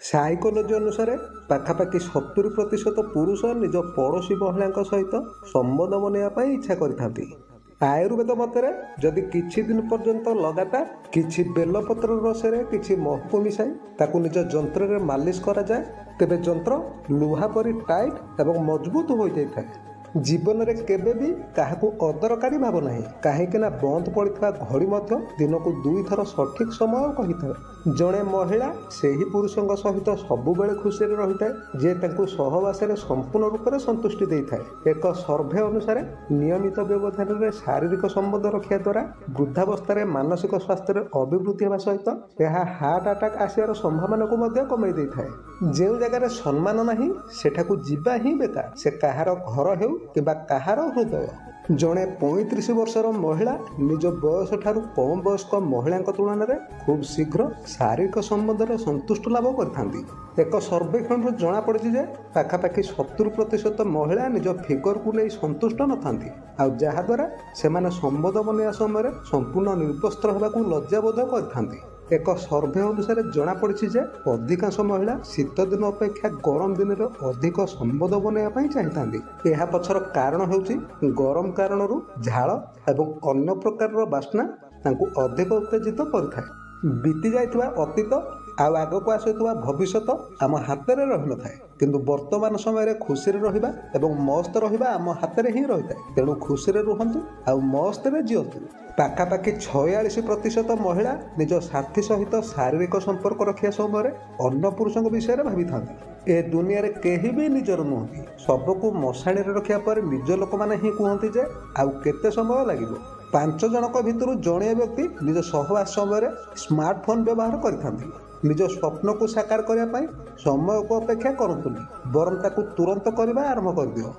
Psychology ଅନୁସାରେ ପାଖାପାଖି 70% ପୁରୁଷ ନିଜ ପଡ଼ୋଶୀ ମହିଳାଙ୍କ ସହିତ ସମ୍ବନ୍ଧ ବନେଇବା ପାଇଁ ଇଚ୍ଛା କରିଥାନ୍ତି। ଆୟୁର୍ବେଦ ମତରେ ଯଦି କିଛି ଦିନ ପର୍ଯ୍ୟନ୍ତ ଲଗାତାର କିଛି ବେଲପତ୍ର ରସରେ କିଛି ମହୁ ମିଶାଇ ତାକୁ ନିଜ ଯନ୍ତ୍ରରେ ମାଲିସ କରାଯାଏ ତେବେ ଯନ୍ତ୍ର ଲୁହା ପରି ଟାଇଟ୍ ଏବଂ ମଜବୁତ ହୋଇଯାଇଥାଏ। ଜୀବନରେ କେବେ ବି କାହାକୁ ଅଦରକାରୀ ଭାବ ନାହିଁ, କାହିଁକି ନା ବନ୍ଦ ପଡ଼ିଥିବା ଘଡ଼ି ମଧ୍ୟ ଦିନକୁ 2 ଥର ସଠିକ୍ ସମୟ କହିଥାଏ। ଜଣେ ମହିଳା ସେହି ପୁରୁଷଙ୍କ ସହିତ ସବୁବେଳେ ଖୁସିରେ ରହିଥାଏ ଯିଏ ତାଙ୍କୁ ସହବାସରେ ସମ୍ପୂର୍ଣ୍ଣ ରୂପରେ ସନ୍ତୁଷ୍ଟି ଦେଇଥାଏ। ଏକ ସର୍ଭେ ଅନୁସାରେ ନିୟମିତ ବ୍ୟବଧାନରେ ଶାରୀରିକ ସମ୍ବନ୍ଧ ରଖିବା ଦ୍ୱାରା ବୃଦ୍ଧାବସ୍ଥାରେ ମାନସିକ ସ୍ୱାସ୍ଥ୍ୟରେ ଅଭିବୃଦ୍ଧି ହେବା ସହିତ ଏହା ହାର୍ଟ ଆଟାକ୍ ଆସିବାର ସମ୍ଭାବନାକୁ ମଧ୍ୟ କମାଇ ଦେଇଥାଏ। ଯେଉଁ ଜାଗାରେ ସମ୍ମାନ ନାହିଁ ସେଠାକୁ ଯିବା ହିଁ ବେକାର, ସେ କାହାର ଘର ହେଉ କିମ୍ବା କାହାର ହୃଦୟ। ଜଣେ 35 ବର୍ଷର ମହିଳା ନିଜ ବୟସ ଠାରୁ କମ୍ ବୟସ୍କ ମହିଳାଙ୍କ ତୁଳନାରେ ଖୁବ୍ ଶୀଘ୍ର ଶାରୀରିକ ସମ୍ବନ୍ଧରେ ସନ୍ତୁଷ୍ଟ ଲାଭ କରିଥାନ୍ତି। ଏକ ସର୍ବେକ୍ଷଣରୁ ଜଣାପଡ଼ିଛି ଯେ ପାଖାପାଖି 70% ମହିଳା ନିଜ ଫିଗରକୁ ନେଇ ସନ୍ତୁଷ୍ଟ ନଥାନ୍ତି, ଆଉ ଯାହାଦ୍ୱାରା ସେମାନେ ସମ୍ବନ୍ଧ ବନେଇବା ସମୟରେ ସମ୍ପୂର୍ଣ୍ଣ ନିର୍ବସ୍ତ୍ର ହେବାକୁ ଲଜ୍ଜାବୋଧ କରିଥାନ୍ତି। ଏକ ସର୍ଭେ ଅନୁସାରେ ଜଣାପଡ଼ିଛି ଯେ ଅଧିକାଂଶ ମହିଳା ଶୀତ ଦିନ ଅପେକ୍ଷା ଗରମ ଦିନରେ ଅଧିକ ସମ୍ବନ୍ଧ ବନେଇବା ପାଇଁ ଚାହିଁଥାନ୍ତି। ଏହା ପଛର କାରଣ ହେଉଛି ଗରମ କାରଣରୁ ଝାଳ ଏବଂ ଅନ୍ୟ ପ୍ରକାରର ବାସ୍ନା ତାଙ୍କୁ ଅଧିକ ଉତ୍ତେଜିତ କରିଥାଏ। ବିତି ଯାଇଥିବା ଅତୀତ ଆଉ ଆଗକୁ ଆସୁଥିବା ଭବିଷ୍ୟତ ଆମ ହାତରେ ରହିନଥାଏ, କିନ୍ତୁ ବର୍ତ୍ତମାନ ସମୟରେ ଖୁସିରେ ରହିବା ଏବଂ ମସ୍ତ ରହିବା ଆମ ହାତରେ ହିଁ ରହିଥାଏ। ତେଣୁ ଖୁସିରେ ରୁହନ୍ତୁ ଆଉ ମସ୍ତରେ ଜିଅନ୍ତୁ। ପାଖାପାଖି 46% ମହିଳା ନିଜ ସାଥୀ ସହିତ ଶାରୀରିକ ସମ୍ପର୍କ ରଖିବା ସମୟରେ ଅନ୍ୟ ପୁରୁଷଙ୍କ ବିଷୟରେ ଭାବିଥାନ୍ତି। ଏ ଦୁନିଆରେ କେହି ବି ନିଜର ନୁହନ୍ତି। ସବୁକୁ ମଶାଣିରେ ରଖିବା ପରେ ନିଜ ଲୋକମାନେ ହିଁ କୁହନ୍ତି ଯେ ଆଉ କେତେ ସମୟ ଲାଗିବ। 5 ଜଣଙ୍କ ଭିତରୁ ଜଣେ ବ୍ୟକ୍ତି ନିଜ ସହବାସ ସମୟରେ ସ୍ମାର୍ଟଫୋନ୍ ବ୍ୟବହାର କରିଥାନ୍ତି। ନିଜ ସ୍ୱପ୍ନକୁ ସାକାର କରିବା ପାଇଁ ସମୟକୁ ଅପେକ୍ଷା କରନ୍ତୁନି, ବରଂ ତାକୁ ତୁରନ୍ତ କରିବା ଆରମ୍ଭ କରିଦିଅ।